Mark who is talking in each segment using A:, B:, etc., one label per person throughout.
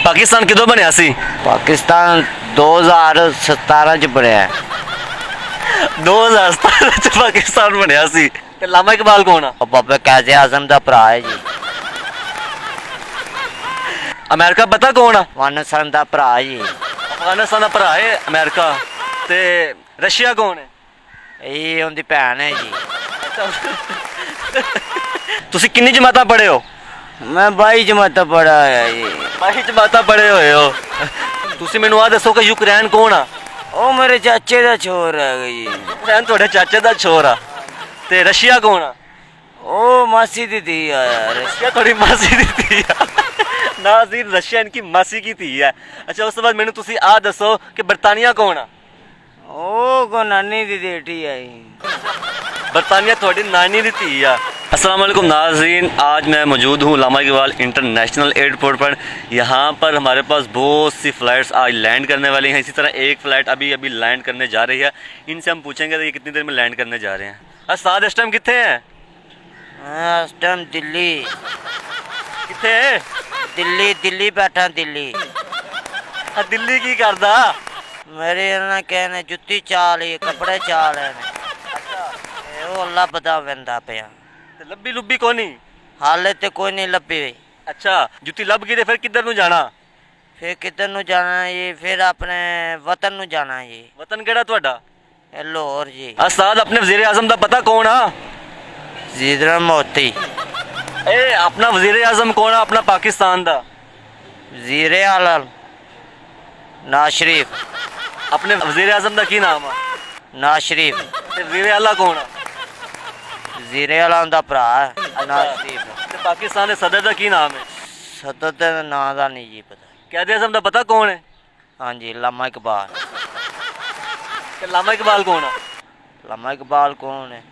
A: ਪਾਕਿਸਤਾਨ ਕਦੋਂ ਬਣਿਆ ਸੀ?
B: पाकिस्तान 2017 ਚ ਬਣਿਆ।
A: 2017 ਚ ਪਾਕਿਸਤਾਨ ਬਣਿਆ ਸੀ। ਤੇ ਲਾਮਾ ਇਕਬਾਲ ਕੌਣ ਆ?
B: ਉਹ ਬਾਬਾ ਕਾਜ਼ੀ ਆਜ਼ਮ ਦਾ ਭਰਾ ਹੈ ਜੀ।
A: ਅਮਰੀਕਾ ਪਤਾ ਕੌਣ ਆ?
B: ਵਾਨਸਨ ਦਾ ਭਰਾ ਜੀ।
A: ਅਫਗਾਨਿਸਤਾਨ ਦਾ ਭਰਾ ਹੈ ਅਮਰੀਕਾ। ਤੇ ਰਸ਼ੀਆ ਕੌਣ ਹੈ?
B: ਇਹ ਉਹਦੀ ਭੈਣ ਹੈ ਜੀ।
A: ਤੁਸੀਂ ਕਿੰਨੀ ਜਮਾਤਾਂ ਪੜ੍ਹੇ ਹੋ?
B: ਮੈਂ 22 ਜਮਾਤਾਂ ਪੜ੍ਹਾ ਹੋਇਆ ਜੀ।
A: 22 ਜਮਾਤਾਂ ਪੜ੍ਹੇ ਹੋਏ ਹੋ। ਤੁਸੀਂ ਮੈਨੂੰ ਆ ਦੱਸੋ ਕਿ ਯੂਕਰੇਨ ਕੌਣ ਆ?
B: ਉਹ ਮੇਰੇ ਚਾਚੇ ਦਾ ਛੋਰ ਹੈ ਜੀ।
A: ਯੂਕਰੇਨ ਤੁਹਾਡੇ ਚਾਚੇ ਦਾ ਛੋਰ ਆ। ਤੇ ਰਸ਼ੀਆ ਕੌਣ ਆ?
B: ਉਹ ਮਾਸੀ ਦੀ ਧੀ ਆ ਯਾਰ।
A: रशिया थोड़ी मासी दी थी नाज़रीन रशिया इनकी मासी की थी है। अच्छा उस तो बाद मैंने तुसी आ दसो कि बरतानिया कौन आ?
B: ਉਹ ਕੋ ਨਾਨੀ ਦੀ ਬੇਟੀ ਹੈ ਜੀ।
A: बरतानिया थोड़ी नानी दी थी है। अस्सलाम वालेकुम नाज़रीन, आज मैं मौजूद हूँ लामा इकबाल इंटरनेशनल एयरपोर्ट पर। यहाँ पर हमारे पास बहुत सी फ़्लाइट्स आज लैंड करने वाली हैं। इसी तरह एक फ़्लाइट अभी लैंड करने जा रही है। इनसे हम पूछेंगे कि ये कितनी देर में लैंड करने जा रहे हैं। अस्ताद इस टाइम कितने हैं?
B: ਇਸ ਟਾਈਮ ਦਿੱਲੀ
A: कितने हैं?
B: ਦਿੱਲੀ ਬੈਠਾ ਦਿੱਲੀ।
A: दिल्ली की करदा?
B: ਮੇਰੇ ਇਹਨਾਂ ਕਹਿੰਦੇ ਜੁੱਤੀ ਚਾਲ ਹੀ ਕੱਪੜੇ ਚਾਲ ਨੇ। ਇਹ ਉਹ ਲੱਭਦਾ ਵੰਦਾ ਪਿਆ।
A: ते लब्बी लुब्बी कोनी?
B: ਹਾਲੇ ਤੇ ਕੋਈ ਨਹੀਂ ਲੱਭੀ।
A: अच्छा जुत्ती लभ गई ते फिर किधर नू जाना?
B: ਫਿਰ ਕਿੱਧਰ ਨੂੰ ਜਾਣਾ ਜੀ? ਫਿਰ ਆਪਣੇ ਵਤਨ ਨੂੰ ਜਾਣਾ ਜੀ।
A: वतन केड़ा तुहाडा?
B: ਇਹ ਲਾਹੌਰ ਜੀ।
A: अस्ताद अपने वज़ीर आज़म दा पता कौन आ?
B: ਜ਼ੀਦਰ ਮੋਤੀ।
A: ए अपना वज़ीर आज़म कौन आ अपना पाकिस्तान दा?
B: ਜ਼ੀਰੇ ਆਲਮ ਨਾ ਸ਼ਰੀਫ।
A: अपने वज़ीर आज़म दा की नाम आ?
B: ਨਾ ਸ਼ਰੀਫ।
A: ते वज़ीर आला कौन आ?
B: ਜ਼ੀਰੇ ਆਲਮ ਦਾ ਭਰਾ ਹੈ ਨਾ ਸ਼ਰੀਫ।
A: ते पाकिस्तान दे सदर दा की नाम है?
B: ਸਦਰ ਦੇ ਨਾਂ ਦਾ ਨਹੀਂ ਜੀ ਪਤਾ।
A: कैद आज़म दा पता कौन है?
B: ਹਾਂਜੀ ਲਾਮਾ ਇਕਬਾਲ।
A: ते लामा इकबाल कौन आ?
B: ਲਾਮਾ ਇਕਬਾਲ ਕੌਣ ਹੈ?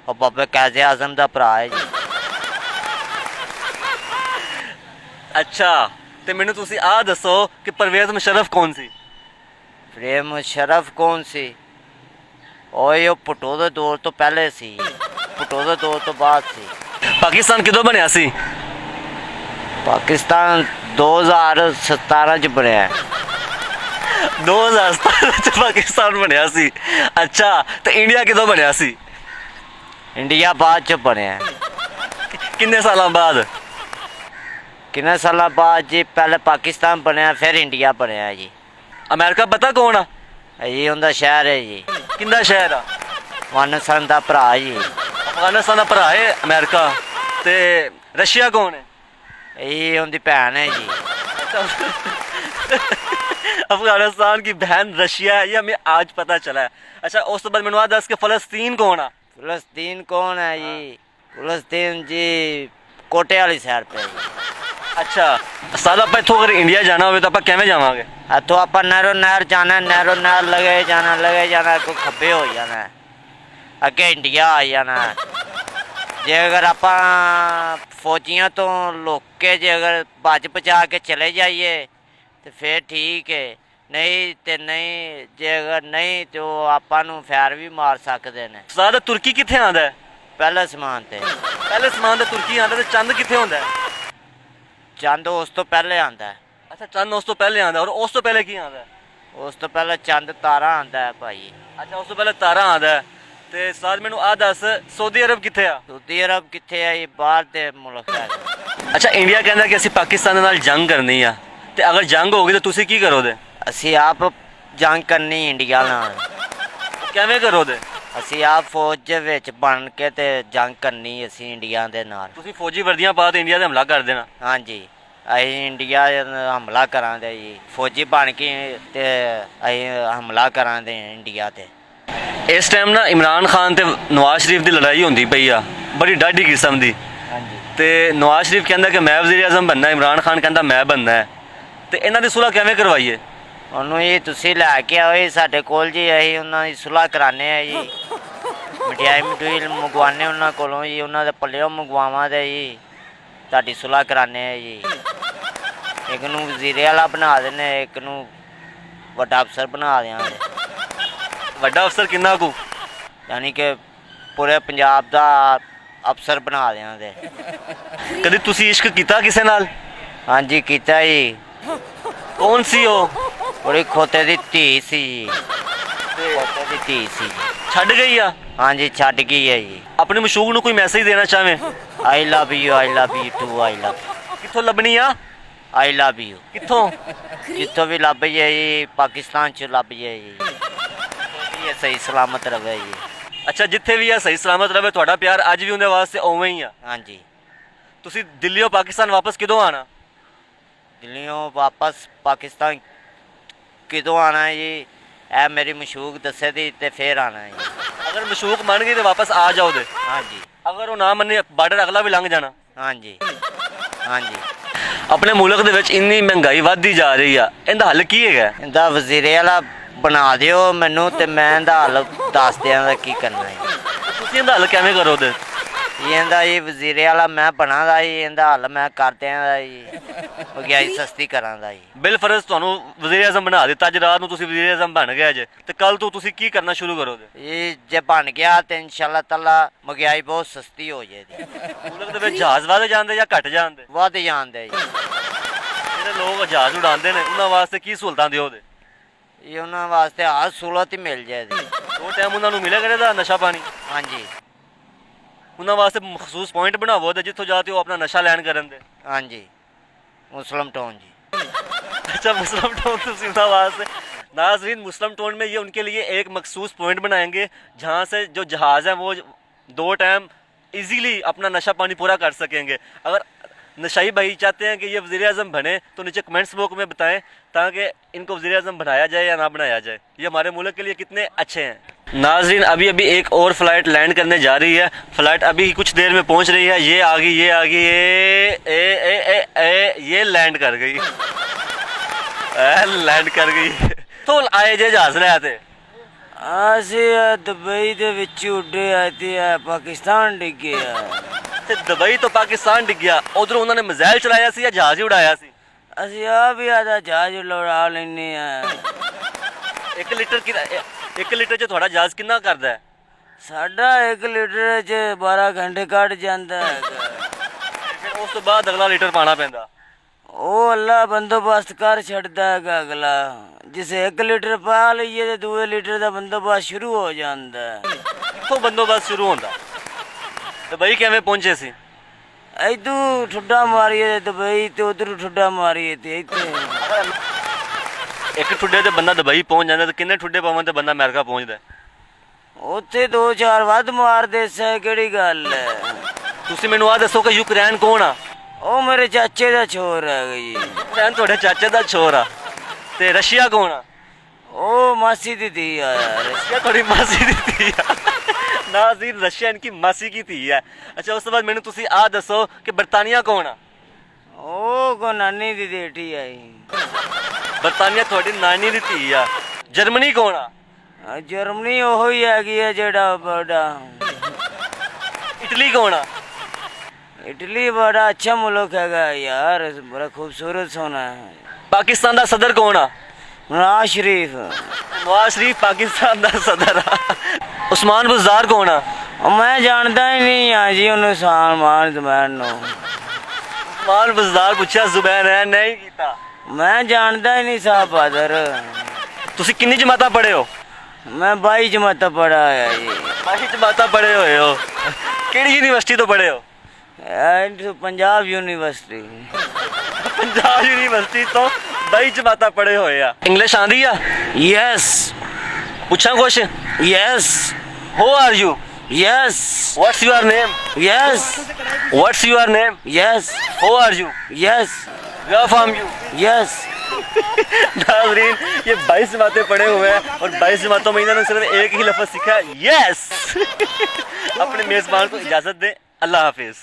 B: ਉਹ ਬਾਬਾ ਕਾਜ਼ੀ ਆਜ਼ਮ ਦਾ ਭਰਾ ਹੈ ਜੀ।
A: अच्छा ते मैनू तुसी आ दसो कि परवेज़ मुशर्रफ कौन सी?
B: ਪ੍ਰੇਮ ਮੁਸ਼ਰਫ ਕੌਣ ਸੀ? ਉਹ ਭੁੱਟੋ ਦੇ ਦੌਰ ਤੋਂ ਪਹਿਲੇ ਸੀ। ਭੁੱਟੋ ਦੇ ਦੌਰ ਤੋਂ ਬਾਅਦ ਸੀ।
A: पाकिस्तान कदों बनया सी?
B: ਪਾਕਿਸਤਾਨ 2017 ਚ ਬਣਿਆ।
A: 2017 ਚ पाकिस्तान बनया सी। अच्छा ते इंडिया कदों बनया सी?
B: ਇੰਡੀਆ ਬਾਅਦ ਚ ਬਣਿਆ।
A: किन्ने सालां बाद?
B: ਕਿੰਨੇ ਸਾਲਾਂ ਬਾਅਦ ਜੀ? ਪਹਿਲੇ ਪਾਕਿਸਤਾਨ ਬਣਿਆ ਫਿਰ ਇੰਡੀਆ ਬਣਿਆ ਜੀ।
A: अमेरिका पता कौन आ?
B: ਇਹ ਉਹਦਾ ਸ਼ਹਿਰ ਹੈ ਜੀ।
A: किंदा शहर आ?
B: ਵਾਨਸਨ ਦਾ ਭਰਾ ਜੀ।
A: अफगानिस्तान दा भरा है अमेरिका। ते रशिया कौन है?
B: ਇਹ ਉਹਦੀ ਭੈਣ ਹੈ ਜੀ।
A: अफगानिस्तान की बहन रशिया है, ये हमें आज पता चला है। अच्छा उस तो बाद मैंने आ दस कि फ़लस्तीन कौन आ?
B: ਫਲਸਤੀਨ ਕੌਣ ਹੈ ਜੀ? ਫਲਸਤੀਨ ਜੀ ਕੋਟੇ ਵਾਲੀ ਸਾਈਡ पे ਜੀ।
A: अच्छा सादा ਆਪਾਂ ਇੱਥੋਂ ਅਗਰ ਇੰਡੀਆ ਜਾਣਾ ਹੋਵੇ ਤਾਂ ਆਪਾਂ ਕਿਵੇਂ ਜਾਵਾਂਗੇ?
B: ਇੱਥੋਂ ਆਪਾਂ ਨਹਿਰ ਜਾਣਾ। ਨਹਿਰ ਲਗੇ ਜਾਣਾ ਕੋਈ ਖੱਬੇ ਹੋ ਜਾਣਾ। ਅੱਗੇ ਇੰਡੀਆ ਆ ਜਾਣਾ। ਜੇ ਅਗਰ ਆਪਾਂ ਫੌਜੀਆਂ ਤੋਂ ਲੁੱਕ ਕੇ ਜੇ ਅਗਰ ਭੱਜ ਬਚਾ ਕੇ ਚਲੇ ਜਾਈਏ ਤੇ ਫਿਰ ਠੀਕ ਹੈ। ਨਹੀਂ ਤੇ ਨਹੀਂ, ਜੇ ਅਗਰ ਨਹੀਂ ਤੇ ਉਹ ਆਪਾਂ ਨੂੰ ਫੈਰ ਵੀ ਮਾਰ ਸਕਦੇ ਨੇ।
A: ਸਾਦਾ ਤੁਰਕੀ ਕਿੱਥੇ ਆਂਦਾ ਹੈ?
B: ਪਹਿਲੇ ਸਮਾਨ ਤੇ
A: ਪਹਿਲੇ ਸਮਾਨ ਤੇ ਤੁਰਕੀ ਆਂਦਾ ਤੇ ਚੰਦ ਕਿੱਥੇ ਹੁੰਦਾ ਹੈ?
B: ਚੰਦ ਉਸ ਤੋਂ ਪਹਿਲੇ ਆਂਦਾ ਹੈ।
A: ਅੱਛਾ ਚੰਦ ਉਸ ਤੋਂ ਪਹਿਲੇ ਆਂਦਾ ਔਰ ਉਸ ਤੋਂ ਪਹਿਲੇ ਕੀ ਆਂਦਾ ਹੈ?
B: ਉਸ ਤੋਂ ਪਹਿਲੇ ਚੰਦ ਤਾਰਾ ਆਂਦਾ ਹੈ ਭਾਈ।
A: ਅੱਛਾ ਉਸ ਤੋਂ ਪਹਿਲੇ ਤਾਰਾ ਆਂਦਾ ਹੈ। ਤੇ ਸਾਦ ਮੈਨੂੰ ਆ ਦੱਸ ਸਾਊਦੀ ਅਰਬ ਕਿੱਥੇ ਆ?
B: ਸਾਊਦੀ ਅਰਬ ਕਿੱਥੇ ਹੈ? ਇਹ ਬਾਹਰ ਦੇ ਮੁਲਕ ਹੈ।
A: ਅੱਛਾ ਇੰਡੀਆ ਕਹਿੰਦਾ ਕਿ ਅਸੀਂ ਪਾਕਿਸਤਾਨ ਦੇ ਨਾਲ ਜੰਗ ਕਰਨੀ ਆ ਤੇ ਅਗਰ ਜੰਗ ਹੋ ਗਈ ਤਾਂ ਤੁਸੀਂ ਕੀ ਕਰੋਗੇ?
B: ਅਸੀਂ ਆਪ ਜੰਗ ਕਰਨੀ ਇੰਡੀਆ ਨਾਲ।
A: ਕਿਵੇਂ ਕਰੋਗੇ?
B: ਅਸੀਂ ਆਪ ਫੌਜ ਦੇ ਵਿੱਚ ਬਣ ਕੇ ਤੇ ਜੰਗ ਕਰਨੀ ਅਸੀਂ ਇੰਡੀਆ ਦੇ ਨਾਲ।
A: ਤੁਸੀਂ ਫੌਜੀ ਵਰਦੀਆਂ ਪਾ ਤੇ ਇੰਡੀਆ ਤੇ ਹਮਲਾ ਕਰ ਦੇਣਾ?
B: ਹਾਂਜੀ ਅਸੀਂ ਇੰਡੀਆ ਹਮਲਾ ਕਰਾਂਗੇ ਜੀ। ਫੌਜੀ ਬਣ ਕੇ ਤੇ ਅਸੀਂ ਹਮਲਾ ਕਰਾਂਗੇ ਇੰਡੀਆ ਤੇ।
A: ਇਸ ਟਾਈਮ ਨਾ ਇਮਰਾਨ ਖਾਨ ਤੇ ਨਵਾਜ਼ ਸ਼ਰੀਫ ਦੀ ਲੜਾਈ ਹੁੰਦੀ ਪਈ ਆ ਬੜੀ ਡਾਢੀ ਕਿਸਮ ਦੀ।
B: ਹਾਂਜੀ
A: ਤੇ ਨਵਾਜ਼ ਸ਼ਰੀਫ ਕਹਿੰਦਾ ਕਿ ਮੈਂ ਵਜ਼ੀਰ ਆਜ਼ਮ ਬਣਨਾ, ਇਮਰਾਨ ਖਾਨ ਕਹਿੰਦਾ ਮੈਂ ਬਣਨਾ ਹੈ। ਤੇ ਇਹਨਾਂ ਦੀ ਸੁਲ੍ਹਾ ਕਿਵੇਂ ਕਰਵਾਈਏ?
B: ਉਹਨੂੰ ਇਹ ਤੁਸੀਂ ਲੈ ਕੇ ਆਓ ਜੀ ਸਾਡੇ ਕੋਲ ਜੀ। ਅਸੀਂ ਉਹਨਾਂ ਦੀ ਸੁਲ੍ਹਾ ਕਰਾਉਂਦੇ ਹਾਂ ਜੀ। ਮਠਿਆਈ ਮੰਗਵਾਉਂਦੇ ਉਹਨਾਂ ਕੋਲੋਂ ਜੀ। ਉਹਨਾਂ ਦੇ ਪੱਲਿਓਂ ਮੰਗਵਾਵਾਂਗੇ ਜੀ। ਤੁਹਾਡੀ ਸੁਲ੍ਹਾ ਕਰਾਉਂਦੇ ਹਾਂ ਜੀ। ਇੱਕ ਨੂੰ ਵਜ਼ੀਰੇ ਵਾਲਾ ਬਣਾ ਦਿੰਦੇ, ਇੱਕ ਨੂੰ ਵੱਡਾ ਅਫਸਰ ਬਣਾ ਦਿਆਂਗੇ।
A: ਵੱਡਾ ਅਫਸਰ ਕਿੰਨਾ ਕੁ?
B: ਯਾਨੀ ਕਿ ਪੂਰੇ ਪੰਜਾਬ ਦਾ ਅਫਸਰ ਬਣਾ ਦਿਆਂਗੇ।
A: ਕਦੇ ਤੁਸੀਂ ਇਸ਼ਕ ਕੀਤਾ ਕਿਸੇ ਨਾਲ?
B: ਹਾਂਜੀ ਕੀਤਾ ਜੀ।
A: कौन सी हो?
B: बड़ी खोते दी धी सी जी, खोते दी धी सी जी।
A: छड़ गई आ?
B: हाँ जी छड़ गई है जी।
A: अपने मशूक ਨੂੰ ਕੋਈ ਮੈਸੇਜ ਦੇਣਾ ਚਾਹਵੇਂ?
B: I love you too I love
A: ਕਿੱਥੋਂ ਲੱਭਣੀ ਆ?
B: आई लव यू
A: ਕਿੱਥੋਂ?
B: जितों भी लभ जाए जी, पाकिस्तान च लभ जाए जी, ये सही सलामत रहे जी।
A: ਅੱਛਾ ਜਿੱਥੇ ਵੀ ਆ ਸਹੀ ਸਲਾਮਤ ਰਵੇ। ਤੁਹਾਡਾ ਪਿਆਰ ਅੱਜ ਵੀ ਉਹਦੇ ਵਾਸਤੇ ਉਵੇਂ ਹੀ ਆ।
B: हाँ जी।
A: ਤੁਸੀਂ ਦਿੱਲੀੋਂ ਪਾਕਿਸਤਾਨ ਵਾਪਸ ਕਿਦੋਂ ਆਣਾ?
B: दिल्लियों वापस पाकिस्तान किदों आना है जी? ए मेरी मशूक दसे दी ते फिर आना है जी।
A: ਅਗਰ ਮਸ਼ੂਕ ਮੰਨ ਗਈ ਤੇ ਵਾਪਸ ਆ ਜਾਓ ਦੇ।
B: हाँ जी।
A: ਅਗਰ ਉਹ ਨਾ ਮੰਨੇ ਬਾਰਡਰ ਅਗਲਾ ਵੀ ਲੰਘ ਜਾਣਾ।
B: हाँ जी। हाँ जी।
A: ਆਪਣੇ ਮੁਲਕ ਦੇ ਵਿੱਚ ਇੰਨੀ ਮਹਿੰਗਾਈ ਵੱਧਦੀ ਜਾ ਰਹੀ ਆ, ਇਹਦਾ ਹੱਲ ਕੀ ਹੈਗਾ?
B: ਇਹਦਾ ਵਜ਼ੀਰੇ ਵਾਲਾ ਬਣਾ ਦਿਓ ਮੈਨੂੰ ਤੇ ਮੈਂ ਇਹਦਾ ਹੱਲ ਦੱਸ ਦਿਆਂਗਾ ਕੀ ਕਰਨਾ ਹੈ।
A: ਤੁਸੀਂ ਇਹਦਾ ਹੱਲ ਕਿਵੇਂ ਕਰੋਗੇ?
B: ਇਹਦਾ ਇਹ ਵਜ਼ੀਰੇ ਵਾਲਾ ਮੈਂ ਬਣਾਦਾ ਜੀ, ਇਹਦਾ ਹੱਲ ਮੈਂ ਕਰ ਦਿਆਂਗਾ ਜੀ, ਮਹਿੰਗਾਈ ਸਸਤੀ ਕਰਾਂਗਾ ਜੀ।
A: ਬਿਲ ਫਰਜ਼ ਤੁਹਾਨੂੰ ਵਜ਼ੀਰ ਆਜ਼ਮ ਬਣਾ ਦਿੱਤਾ, ਅੱਜ ਰਾਤ ਨੂੰ ਤੁਸੀਂ ਵਜ਼ੀਰ ਆਜ਼ਮ ਬਣ ਗਏ ਜੇ, ਤੇ ਕੱਲ ਤੋਂ ਤੁਸੀਂ ਕੀ ਕਰਨਾ ਸ਼ੁਰੂ ਕਰੋਗੇ?
B: ਇਹ ਜੇ ਬਣ ਗਿਆ ਤੇ ਇਨਸ਼ਾਅੱਲਾ ਤਾਲਾ ਮਹਿੰਗਾਈ ਬਹੁਤ ਸਸਤੀ ਹੋ ਜਾਏਗੀ।
A: ਮੁਲਕ ਦੇ ਵਿੱਚ ਜਹਾਜ਼ ਵੱਧ ਜਾਂਦੇ ਜਾਂ ਘਟ ਜਾਂਦੇ?
B: ਵੱਧ ਜਾਂਦੇ ਜੀ।
A: ਜਿਹੜੇ ਲੋਕ ਜਹਾਜ਼ ਉਡਾਉਂਦੇ ਨੇ ਉਹਨਾਂ ਵਾਸਤੇ ਕੀ ਸਹੂਲਤਾਂ ਦਿਓਗੇ?
B: ਇਹ ਉਹਨਾਂ ਵਾਸਤੇ ਹਰ ਸਹੂਲਤ ਹੀ ਮਿਲ ਜਾਏਗੀ।
A: ਉਹ ਟਾਈਮ ਉਹਨਾਂ ਨੂੰ ਮਿਲਿਆ ਕਰੇਗਾ ਨਸ਼ਾ ਪਾਣੀ?
B: ਹਾਂਜੀ।
A: ਉਹਨਾਂ ਵਾਸਤੇ ਮਖਸੂਸ ਪੁਆਇੰਟ ਬਣਾਵੋ ਤੇ ਜਿੱਥੋਂ ਜਾ ਕੇ ਉਹ ਆਪਣਾ ਨਸ਼ਾ ਲੈਣ ਕਰਨ ਦੇ।
B: ਹਾਂਜੀ मुस्लिम टाउन जी।
A: अच्छा मुस्लिम टाउन तो सीधा वास्ते नाज़रीन, मुस्लिम टाउन में ये उनके लिए एक मखसूस पॉइंट बनाएंगे जहाँ से जो जहाज़ हैं वो 2 टाइम इजीली अपना नशा पानी पूरा कर सकेंगे। अगर नशाई भाई चाहते हैं कि ये वज़ीर आज़म बने तो नीचे कमेंट्स बॉक्स में बताएं ताकि इनको वज़ीर आज़म बनाया जाए या ना बनाया जाए। ये हमारे मुल्क के लिए कितने अच्छे हैं। नाज़रीन अभी अभी एक और फ्लाइट लैंड करने जा रही है। फ्लाइट अभी कुछ देर में पहुंच रही है। ये आ गई, ये आ गई, ये लैंड कर गई। लैंड कर गई। तो आए जे जहाज ले आते
B: ਅਸੀਂ ਦੁਬਈ ਦੇ ਵਿੱਚ ਉੱਡੇ ਆਏ ਤੇ ਪਾਕਿਸਤਾਨ ਡਿੱਗੇ ਆ।
A: ਤੇ ਦੁਬਈ ਤੋਂ ਪਾਕਿਸਤਾਨ ਡਿੱਗਿਆ, ਉਧਰੋਂ ਉਹਨਾਂ ਨੇ ਮਿਜ਼ਾਈਲ ਚਲਾਇਆ ਸੀ ਜਾਂ ਜਹਾਜ਼ ਹੀ ਉਡਾਇਆ ਸੀ?
B: ਅਸੀਂ ਆ ਵੀ ਆਦਾ ਜਹਾਜ਼ ਉਡਾ ਲੈਨੇ ਆ।
A: 1 ਲੀਟਰ 1 ਲੀਟਰ ਚ ਤੁਹਾਡਾ ਜਹਾਜ਼ ਕਿੰਨਾ ਕਰਦਾ ਹੈ?
B: ਸਾਡਾ 1 ਲੀਟਰ ਚ 12 ਘੰਟੇ ਕੱਢ ਜਾਂਦਾ ਹੈਗਾ।
A: ਫਿਰ ਉਸ ਤੋਂ ਬਾਅਦ ਅਗਲਾ ਲੀਟਰ ਪਾਣਾ ਪੈਂਦਾ।
B: ਉਹ ਅੱਲਾ ਬੰਦੋਬਸਤ ਕਰ ਛੱਡਦਾ ਹੈਗਾ ਅਗਲਾ। ਜਿਸੇ 1 ਲੀਟਰ ਪਾ ਲਈਏ ਤੇ 2 ਲੀਟਰ ਦਾ ਬੰਦੋਬਸਤ ਸ਼ੁਰੂ ਹੋ ਜਾਂਦਾ।
A: ਕਿੱਥੋਂ ਬੰਦੋਬਸਤ ਸ਼ੁਰੂ ਹੁੰਦਾ? ਦੁਬਈ ਕਿਵੇਂ ਪਹੁੰਚੇ ਸੀ?
B: ਇਦੋਂ ਠੁੱਡਾ ਮਾਰੀਏ ਦੁਬਈ ਤੇ ਉਧਰ ਠੁੱਡਾ ਮਾਰੀਏ ਤੇ ਇੱਥੇ।
A: ਇੱਕ ਠੁੱਡੇ ਤੇ ਬੰਦਾ ਦੁਬਈ ਪਹੁੰਚ ਜਾਂਦਾ ਤੇ ਕਿੰਨੇ ਠੁੱਡੇ ਪਾਵਨ ਤੇ ਬੰਦਾ ਅਮਰੀਕਾ ਪਹੁੰਚਦਾ?
B: ਉੱਥੇ 2-4 ਵੱਧ ਮਾਰਦੇ ਸੈ। ਕਿਹੜੀ ਗੱਲ ਹੈ?
A: ਤੁਸੀਂ ਮੈਨੂੰ ਆ ਦੱਸੋ ਕਿ ਯੂਕਰੇਨ ਕੌਣ ਆ?
B: ਉਹ ਮੇਰੇ ਚਾਚੇ ਦਾ ਛੋਰ ਹੈਗਾ ਜੀ।
A: ਯੂਕਰੇਨ ਤੁਹਾਡੇ ਚਾਚੇ ਦਾ ਛੋਰ ਆ। ਤੇ ਰਸ਼ੀਆ ਕੌਣ ਆ?
B: ਉਹ ਮਾਸੀ ਦੀ ਧੀ ਆ ਯਾਰ।
A: रशिया थोड़ी मासी दी थी नाज़रीन, रशिया इनकी मासी की थी है। अच्छा उस बाद मैंने तुसी आ दसो कि बरतानिया कौन आ?
B: ਉਹ ਕੋ ਨਾਨੀ ਦੀ ਬੇਟੀ ਆਈ।
A: बरतानिया थोड़ी नानी दी थी है। जर्मनी कौन आ?
B: ਜਰਮਨੀ ਉਹ ਹੀ ਹੈਗੀ ਆ ਜਿਹੜਾ ਬੜਾ।
A: इटली कौन आ?
B: इटली बड़ा अच्छा मुल्क हैगा यार, बड़ा खूबसूरत सोना है।
A: पाकिस्तान दा सदर कौन आ?
B: नवाज शरीफ।
A: नवाज शरीफ पाकिस्तान दा सदर आ। उस्मान बुज़दार कौन आ?
B: मैं जानता ही नहीं हाँ जी उन्हें सलमान जुबैन नो।
A: उस्मान बुज़दार पूछा, जुबैन है नहीं कीता।
B: मैं जानता ही नहीं साहब बहादुर।
A: तुसी कितनी जमाता पढ़े हो?
B: मैं 22 जमाता पढ़ा है जी।
A: 22 जमाता पढ़े हुए हो। केड़ी यूनिवर्सिटी तो पढ़े हो?
B: पंजाब यूनिवर्सिटी।
A: पंजाब यूनिवर्सिटी तो 22 जमाता पढ़े हुए आ। इंग्लिश आंदी आ?
B: यस।
A: पूछा कुछ?
B: Yes.
A: Who are you?
B: Yes.
A: What's your name?
B: Yes.
A: What's your name?
B: Yes.
A: Who are you?
B: Yes.
A: Where from you?
B: Yes.
A: नाज़रीन ये 22 जमातें पढ़े हुए हैं और 22 जमातों में इन्होंने सिर्फ एक ही लफ्ज़ सीखा, यस। अपने मेज़बान को इजाज़त दें। अल्लाह हाफिज़।